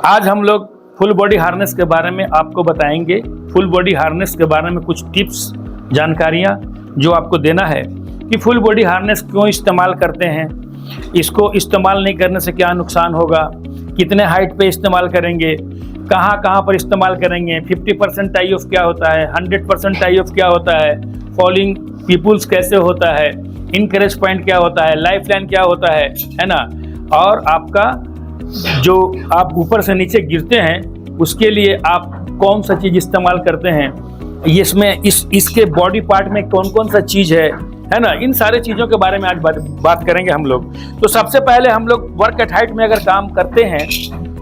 आज हम लोग फुल बॉडी हार्नेस के बारे में आपको बताएंगे। फुल बॉडी हार्नेस के बारे में कुछ टिप्स, जानकारियाँ जो आपको देना है कि फुल बॉडी हार्नेस क्यों इस्तेमाल करते हैं, इसको इस्तेमाल नहीं करने से क्या नुकसान होगा, कितने हाइट पे इस्तेमाल करेंगे, कहाँ कहाँ पर इस्तेमाल करेंगे, 50% टाई ऑफ क्या होता है, 100% टाई ऑफ क्या होता है, फॉलिंग पीपुल्स कैसे होता है, इनकरेज पॉइंट क्या होता है, लाइफ लाइन क्या होता है ना। और आपका जो आप ऊपर से नीचे गिरते हैं उसके लिए आप कौन सा चीज़ इस्तेमाल करते हैं, इसमें इसके बॉडी पार्ट में कौन कौन सा चीज़ है ना। इन सारे चीज़ों के बारे में आज बात करेंगे हम लोग। तो सबसे पहले हम लोग वर्क एट हाइट में अगर काम करते हैं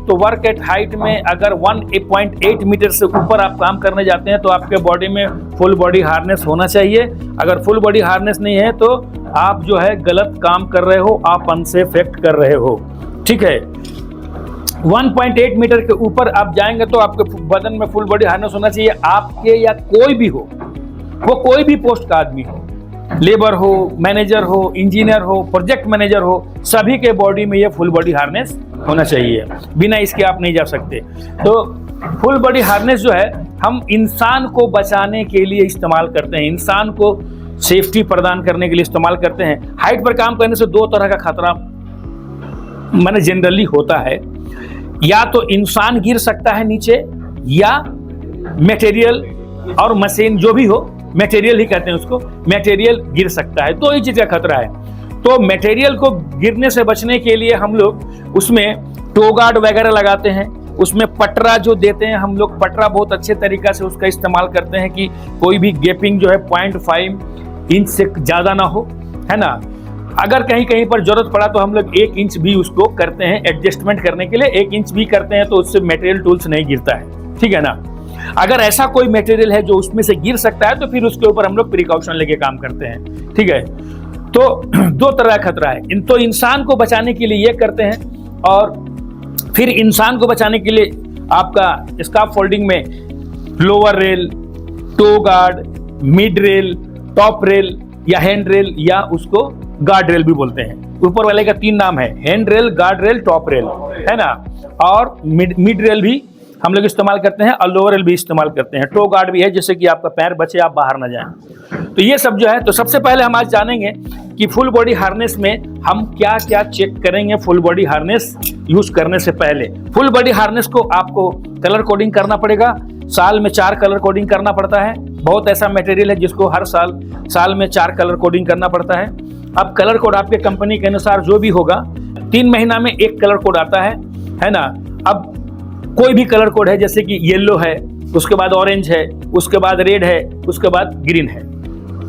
तो वर्क एट हाइट में अगर 1.8 मीटर से ऊपर आप काम करने जाते हैं तो आपके बॉडी में फुल बॉडी हार्नेस होना चाहिए। अगर फुल बॉडी हार्नेस नहीं है तो आप जो है गलत काम कर रहे हो, आप अनसेफ एक्ट कर रहे हो, ठीक है। 1.8 मीटर के ऊपर आप जाएंगे तो आपके बदन में फुल बॉडी हार्नेस होना चाहिए। आपके या कोई भी हो, वो कोई भी पोस्ट का आदमी हो, लेबर हो, मैनेजर हो, इंजीनियर हो, प्रोजेक्ट मैनेजर हो, सभी के बॉडी में ये फुल बॉडी हार्नेस होना चाहिए। बिना इसके आप नहीं जा सकते। तो फुल बॉडी हार्नेस जो है हम इंसान को बचाने के लिए इस्तेमाल करते हैं, इंसान को सेफ्टी प्रदान करने के लिए इस्तेमाल करते हैं। हाइट पर काम करने से दो तरह का खतरा माने जनरली होता है, या तो इंसान गिर सकता है नीचे, या मटेरियल और मशीन जो भी हो, मटेरियल ही कहते हैं उसको, मटेरियल गिर सकता है। तो ये चीज़ का खतरा है। तो मटेरियल को गिरने से बचने के लिए हम लोग उसमें टो गार्ड वगैरह लगाते हैं, उसमें पटरा जो देते हैं हम लोग, पटरा बहुत अच्छे तरीक़ा से उसका इस्तेमाल करते हैं कि कोई भी गैपिंग जो है 0.5 इंच से ज़्यादा ना हो, है ना। अगर कहीं कहीं पर जरूरत पड़ा तो हम लोग 1 इंच भी उसको करते हैं एडजस्टमेंट करने के लिए, 1 इंच भी करते हैं तो उससे मटेरियल टूल्स नहीं गिरता है, ठीक है ना। अगर ऐसा कोई मटेरियल है जो उसमें से गिर सकता है तो फिर उसके ऊपर हम लोग प्रिकॉशन लेके काम करते हैं, ठीक है। तो दो तरह का खतरा है। तो इंसान को बचाने के लिए ये करते हैं, और फिर इंसान को बचाने के लिए आपका स्कार्फ फोल्डिंग में lower rail, toe guard, mid rail, top rail या हैंड रेल, या उसको गार्ड रेल भी बोलते हैं। ऊपर वाले का 3 नाम है, hand rail, guard rail, top rail, है ना। और मिड रेल भी हम लोग इस्तेमाल करते हैं, और लोअर रेल भी इस्तेमाल करते हैं। टो गार्ड भी है जिससे कि आपका पैर बचे, आप बाहर ना जाएं। तो ये सब जो है, तो सबसे पहले हम आज जानेंगे कि फुल बॉडी हार्नेस में हम क्या क्या चेक करेंगे फुल बॉडी हार्नेस यूज करने से पहले। फुल बॉडी हार्नेस को आपको कलर कोडिंग करना पड़ेगा। साल में 4 कलर कोडिंग करना पड़ता है। बहुत ऐसा मटेरियल है जिसको हर साल में 4 कलर कोडिंग करना पड़ता है। अब कलर कोड आपके कंपनी के अनुसार जो भी होगा, 3 महीना में 1 कलर कोड आता है ना। अब कोई भी कलर कोड है, जैसे कि येलो है, उसके बाद ऑरेंज है, उसके बाद रेड है, उसके बाद ग्रीन है,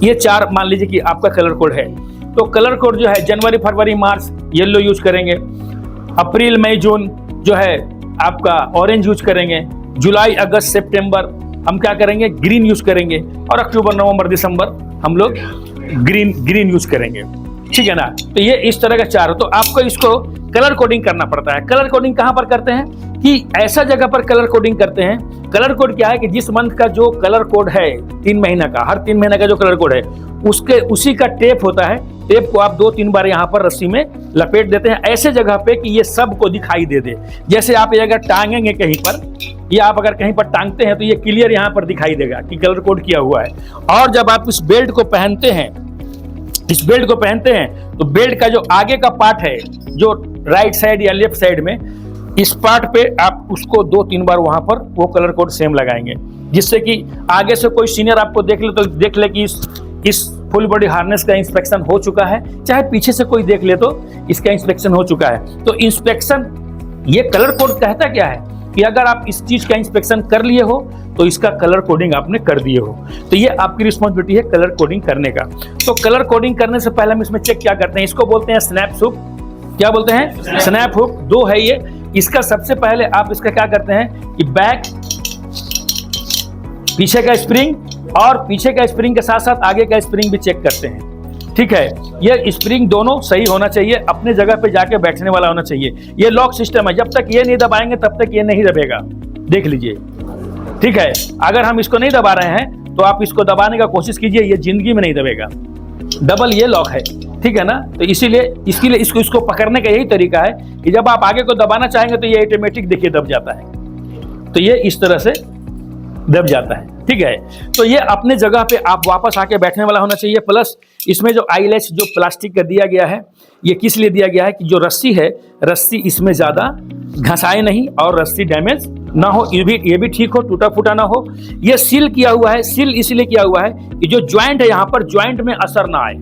ये 4 मान लीजिए कि आपका कलर कोड है। तो कलर कोड जो है जनवरी, फरवरी, मार्च येलो यूज करेंगे, अप्रैल, मई, जून जो है आपका ऑरेंज यूज करेंगे, जुलाई, अगस्त, सितंबर हम क्या करेंगे, ग्रीन यूज करेंगे, और अक्टूबर, नवंबर, दिसंबर हम लोग ग्रीन यूज करेंगे, ठीक है ना। तो ये इस तरह का 4। तो आपको इसको कलर कोडिंग करना पड़ता है। कलर कोडिंग कहाँ पर करते हैं कि ऐसा जगह पर कलर कोडिंग करते हैं। कलर कोड क्या है कि जिस मंथ का जो कलर कोड है, 3 महीना का, हर 3 महीना का जो कलर कोड है उसी का टेप होता है। टेप को आप 2-3 बार यहाँ पर रस्सी में लपेट देते हैं ऐसे जगह पे कि ये सबको दिखाई दे दे। जैसे आप ये अगर टांगेंगे कहीं पर, या आप अगर कहीं पर टांगते हैं तो ये क्लियर यहाँ पर दिखाई देगा कि कलर कोड किया हुआ है। और जब आप इस बेल्ट को पहनते हैं तो बेल्ट का जो आगे का पार्ट है, जो राइट साइड या लेफ्ट साइड में, इस पार्ट पे आप उसको 2-3 बार वहां पर वो कलर कोड सेम लगाएंगे, जिससे कि आगे से कोई सीनियर आपको देख ले तो देख ले कि इस फुल बॉडी हार्नेस का इंस्पेक्शन हो चुका है, चाहे पीछे से कोई देख ले तो इसका इंस्पेक्शन हो चुका है। तो इंस्पेक्शन, ये कलर कोड कहता क्या है कि अगर आप इस चीज का इंस्पेक्शन कर लिए हो तो इसका कलर कोडिंग आपने कर दिए हो। तो ये आपकी रिस्पॉन्सिबिलिटी है कलर कोडिंग करने का। तो कलर कोडिंग करने से पहले हम इसमें चेक क्या करते हैं, इसको बोलते हैं स्नैप हुक। क्या बोलते हैं? Snap hook. 2 है ये। इसका सबसे पहले आप इसका क्या करते हैं कि बैक, पीछे का स्प्रिंग, और पीछे का स्प्रिंग के साथ साथ आगे का स्प्रिंग भी चेक करते हैं, ठीक है। ये स्प्रिंग दोनों सही होना चाहिए, अपने जगह पे जाके बैठने वाला होना चाहिए। ये लॉक सिस्टम है, जब तक ये नहीं दबाएंगे तब तक ये नहीं दबेगा, देख लीजिए, ठीक है। अगर हम इसको नहीं दबा रहे हैं तो आप इसको दबाने का कोशिश कीजिए, ये जिंदगी में नहीं दबेगा। डबल ये लॉक है, ठीक है ना। तो इसीलिए इसको पकड़ने का यही तरीका है कि जब आप आगे को दबाना चाहेंगे तो ये ऑटोमेटिक देखिए दब जाता है, तो ये इस तरह से दब जाता है, ठीक है। तो ये अपने जगह पे आप वापस आके बैठने वाला होना चाहिए। प्लस इसमें जो आईलैश जो प्लास्टिक का दिया गया है, ये किस लिए दिया गया है कि जो रस्सी है, रस्सी इसमें ज़्यादा घसाए नहीं और रस्सी डैमेज ना हो, ये भी ठीक हो, टूटा फूटा ना हो। ये सील किया हुआ है, सील इसलिए किया हुआ है कि जो ज्वाइंट है यहाँ पर, ज्वाइंट में असर ना आए,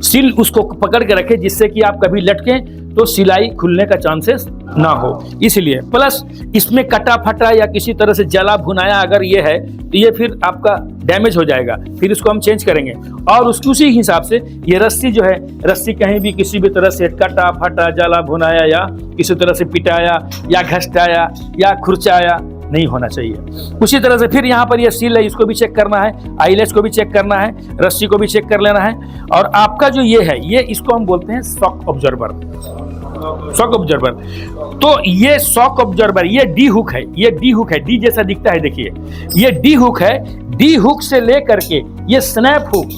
सील उसको पकड़ के रखे, जिससे कि आप कभी लटकें तो सिलाई खुलने का चांसेस ना हो, इसलिए। प्लस इसमें कटा फटा या किसी तरह से जला भुनाया अगर ये है तो ये फिर आपका डैमेज हो जाएगा, फिर इसको हम चेंज करेंगे। और उसी हिसाब से ये रस्सी जो है, रस्सी कहीं भी किसी भी तरह से कटा फटा जला भुनाया या किसी तरह से पिटाया या घसटाया या खुरचाया नहीं होना चाहिए। उसी तरह से फिर यहाँ पर ये सील है, इसको भी चेक करना है, आईलैश को भी चेक करना है, रस्सी को भी चेक कर लेना है। और आपका जो ये है, ये इसको हम बोलते हैं शॉक ऑब्जर्वर, शॉक ऑब्जर्वर। तो ये शॉक ऑब्जर्वर, ये डी हुक है, ये डी हुक है, डी जैसा दिखता है, देखिए ये डी हुक है। डी हुक से लेकर के ये स्नैप हुक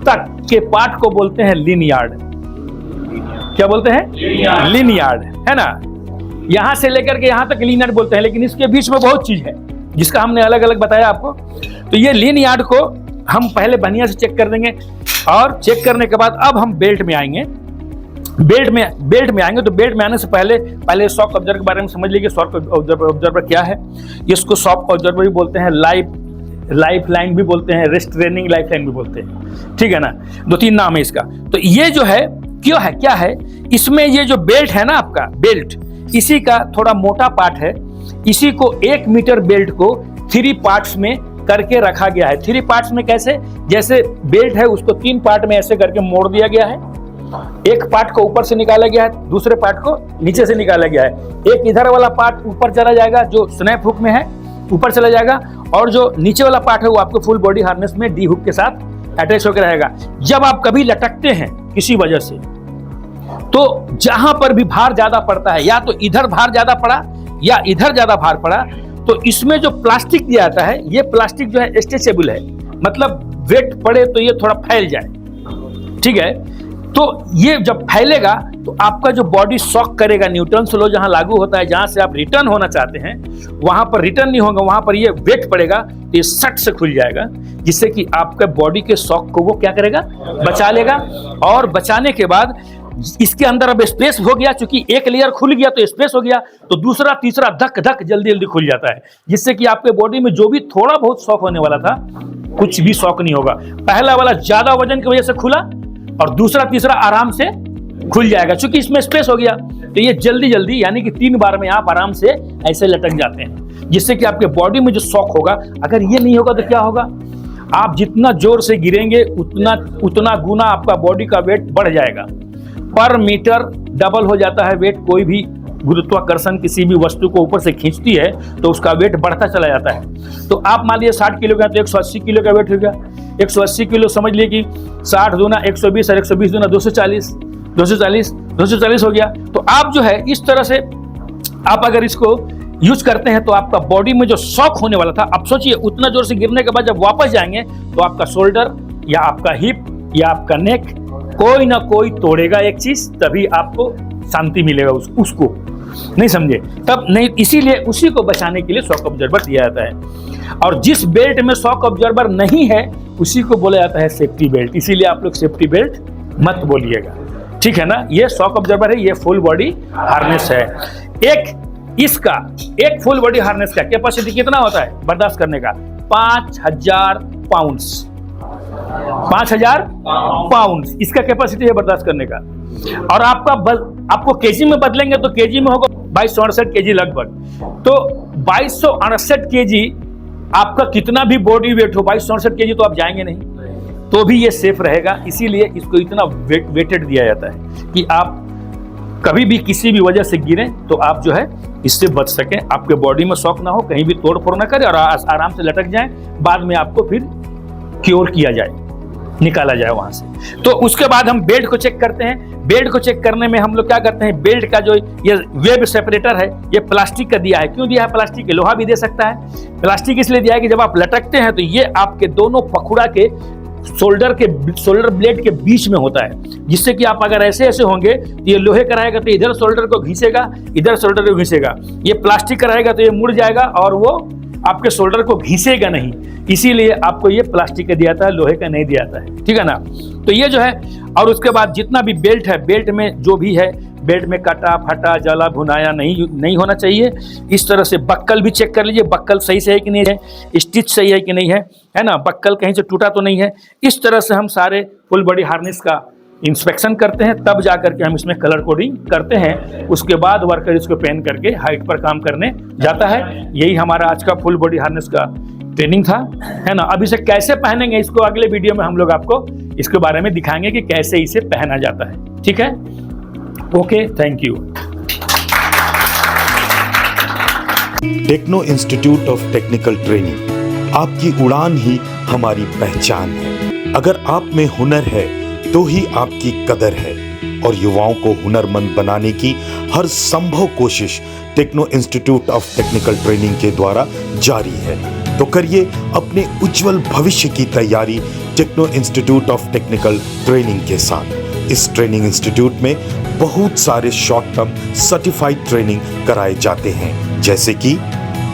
तक के पार्ट को बोलते हैं लिनियार्ड। क्या बोलते हैं? लिनियार्ड, है ना। यहां से लेकर के यहां तक लिनियार्ड बोलते हैं, लेकिन इसके बीच में बहुत चीज है जिसका हमने अलग अलग बताया आपको। तो ये लिनियार्ड को हम पहले बढ़िया से चेक कर देंगे, और चेक करने के बाद अब हम बेल्ट में आएंगे। बेल्ट में आएंगे तो बेल्ट में आने से पहले शॉक ऑब्जर्वर के बारे में समझ लीजिए। शॉक ऑब्जर्वर क्या है? इसको शॉक ऑब्जर्वर भी बोलते हैं, लाइफ लाइन भी बोलते हैं, रेस्ट्रेनिंग लाइफ लाइन भी बोलते हैं, ठीक है ना। 2-3 नाम है इसका। तो ये जो है क्या है इसमें, ये जो बेल्ट है ना आपका, बेल्ट इसी का थोड़ा मोटा पार्ट है। इसी को 1 मीटर बेल्ट को 3 पार्ट्स में करके रखा गया है। 3 पार्ट्स में कैसे? जैसे बेल्ट है उसको 3 पार्ट में ऐसे करके मोड़ दिया गया है। एक पार्ट को ऊपर से निकाला गया है, दूसरे पार्ट को नीचे से निकाला गया है। एक इधर वाला पार्ट ऊपर चला जाएगा, जो स्नैप हुक में है ऊपर चला जाएगा, और जो नीचे वाला पार्ट है वो आपको फुल बॉडी हार्नेस में डी हुक के साथ अटैच होकर रहेगा। जब आप कभी लटकते हैं किसी वजह से, तो जहां पर भी भार ज्यादा पड़ता है, या तो इधर भार ज्यादा पड़ा या इधर ज्यादा भार पड़ा, तो इसमें जो प्लास्टिक दिया जाता है, ये प्लास्टिक जो है स्ट्रेचेबल है, मतलब वेट पड़े तो ये थोड़ा फैल जाए, ठीक है। तो ये जब फैलेगा तो आपका जो बॉडी शॉक करेगा, न्यूटन्स लॉ जहां लागू होता है, जहां से आप रिटर्न होना चाहते हैं वहां पर रिटर्न नहीं होगा, वहां पर ये वेट पड़ेगा तो ये सट से खुल जाएगा, जिससे कि आपके बॉडी के शॉक को वो क्या करेगा? बचा लेगा। और बचाने के बाद इसके अंदर अब स्पेस हो गया, क्योंकि एक लेयर खुल गया तो स्पेस हो गया, तो दूसरा तीसरा धक धक जल्दी जल्दी खुल जाता है, जिससे कि आपके बॉडी में जो भी थोड़ा बहुत शॉक होने वाला था, कुछ भी शॉक नहीं होगा। पहला वाला ज्यादा वजन की वजह से खुला, और दूसरा तीसरा आराम से खुल जाएगा, क्योंकि इसमें स्पेस हो गया। तो ये जल्दी जल्दी, यानी कि 3 बार में आप आराम से ऐसे लटक जाते हैं, जिससे कि आपके बॉडी में जो शॉक होगा, अगर ये नहीं होगा तो क्या होगा? आप जितना जोर से गिरेंगे उतना गुना आपका बॉडी का वेट बढ़ जाएगा। पर मीटर डबल हो जाता है वेट। कोई भी गुरुत्वाकर्षण किसी भी वस्तु को ऊपर से खींचती है तो उसका वेट बढ़ता चला जाता है। तो आप मान लीजिए 60 किलो का, तो 180 किलो का वेट हो गया। 180 किलो समझ लिए कि 60 दूना 120 और 120 दूना 240 हो गया। तो आप जो है इस तरह से आप अगर इसको यूज करते हैं तो आपका बॉडी में जो शॉक होने वाला था, अब सोचिए उतना जोर से गिरने के बाद जब वापस जाएंगे तो आपका शोल्डर या आपका हिप या आपका नेक कोई ना कोई तोड़ेगा एक चीज, तभी आपको शांति मिलेगा। उसको नहीं समझे तब नहीं, इसीलिए उसी को बचाने के लिए शॉक ऑब्जर्वर दिया जाता है। और जिस बेल्ट में शॉक ऑब्जर्वर नहीं है उसी को बोला जाता है सेफ्टी बेल्ट। इसीलिए आप लोग सेफ्टी बेल्ट मत बोलिएगा, ठीक है ना। ये शॉक ऑब्जर्वर है, ये फुल बॉडी हार्नेस है। एक फुल बॉडी हार्नेस का कैपेसिटी कितना होता है बर्दाश्त करने का? 5000 पाउंड्स। 5000 पाउंड इसका कैपेसिटी है बर्दाश्त करने का। और आपको केजी में बदलेंगे तो केजी में होगा 2268 केजी लगभग। तो 2268 केजी आपका कितना भी बॉडी वेट हो, 2268 केजी तो आप जाएंगे नहीं, तो भी ये सेफ रहेगा। इसीलिए इसको इतना वेटेड दिया जाता है कि आप कभी भी किसी भी वजह से गिरें तो आप जो है इससे बच सकें, आपके बॉडी में शॉक ना हो, कहीं भी तोड़ फोड़ ना करे और आराम से लटक जाएं, बाद में आपको फिर क्योर किया जाए, निकाला जाए वहां से। तो उसके बाद हम बेल्ट को चेक करते हैं। बेल्ट को चेक करने में हम लोग क्या करते हैं, बेल्ट का जो ये वेब सेपरेटर है ये प्लास्टिक का दिया है। क्यों दिया है प्लास्टिक? लोहा भी दे सकता है। प्लास्टिक इसलिए दिया है कि जब आप लटकते हैं तो ये आपके दोनों पखुड़ा के शोल्डर ब्लेड के बीच में होता है, जिससे कि आप अगर ऐसे ऐसे होंगे तो ये लोहे का रहेगा तो इधर शोल्डर को घिसेगा, इधर शोल्डर को घिसेगा। ये प्लास्टिक का रहेगा तो ये मुड़ जाएगा और वो आपके शोल्डर को घिसेगा नहीं, इसीलिए आपको ये प्लास्टिक का दिया था, लोहे का नहीं दिया था, ठीक है ना। तो ये जो है, और उसके बाद जितना भी बेल्ट है, बेल्ट में जो भी है, बेल्ट में कटा फटा जला भुनाया नहीं होना चाहिए। इस तरह से बक्कल भी चेक कर लीजिए, बक्कल सही से है कि नहीं है, स्टिच सही है कि नहीं है ना, बक्कल कहीं से टूटा तो नहीं है। इस तरह से हम सारे फुल बॉडी हार्नेस का इंस्पेक्शन करते हैं, तब जा करके हम इसमें कलर कोडिंग करते हैं। उसके बाद वर्कर इसको पहन करके हाइट पर काम करने जाता है। यही हमारा आज का फुल बॉडी हार्नेस का ट्रेनिंग था, है ना। अब इसे कैसे पहनेंगे, इसको अगले वीडियो में हम लोग आपको इसके बारे में दिखाएंगे कि कैसे इसे पहना जाता है, ठीक है। Okay, thank you. Techno Institute of Technical Training, आपकी उड़ान ही हमारी पहचान है। अगर आप में हुनर है तो ही आपकी कदर है, और युवाओं को हुनरमंद बनाने की हर संभव कोशिश Techno Institute of Technical Training के द्वारा जारी है। तो करिए अपने उज्जवल भविष्य की तैयारी Techno Institute of Technical Training के साथ। इस ट्रेनिंग इंस्टीट्यूट में बहुत सारे शॉर्ट टर्म सर्टिफाइड ट्रेनिंग कराए जाते हैं, जैसे कि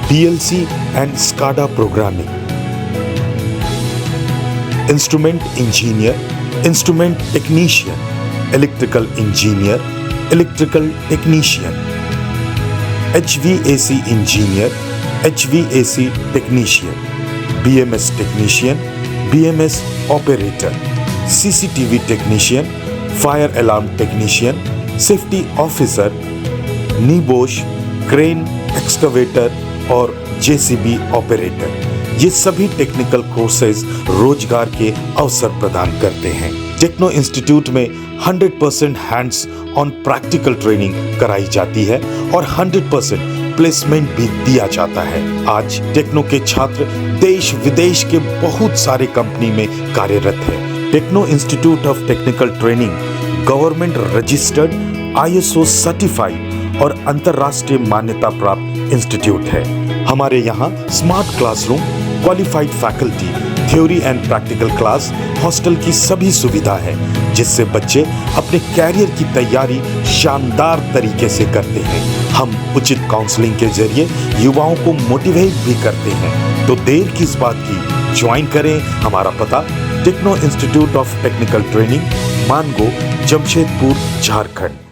PLC and SCADA programming, instrument engineer, instrument technician, electrical engineer, electrical technician, HVAC engineer, HVAC technician, BMS technician, BMS operator, CCTV technician, fire alarm technician, safety officer, NEBOSH, crane, excavator और JCB operator. ये सभी technical courses रोजगार के अवसर प्रदान करते हैं। Techno institute में 100% हैंड्स ऑन प्रैक्टिकल ट्रेनिंग कराई जाती है और 100% प्लेसमेंट भी दिया जाता है। आज टेक्नो के छात्र देश विदेश के बहुत सारे कंपनी में कार्यरत है। Techno Institute of Technical Training government registered, ISO certified और अंतर्राष्ट्रीय मान्यता प्राप्त इंस्टीट्यूट है। हमारे यहाँ smart classroom, qualified faculty, theory and practical class, hostel की सभी सुविधा है, जिससे बच्चे अपने कैरियर की तैयारी शानदार तरीके से करते हैं। हम उचित काउंसलिंग के जरिए युवाओं को मोटिवेट भी करते हैं। तो देर किस बात की, ज्वाइन करें। हमारा पता Techno Institute of Technical Training, Mango, Jamshedpur, Jharkhand.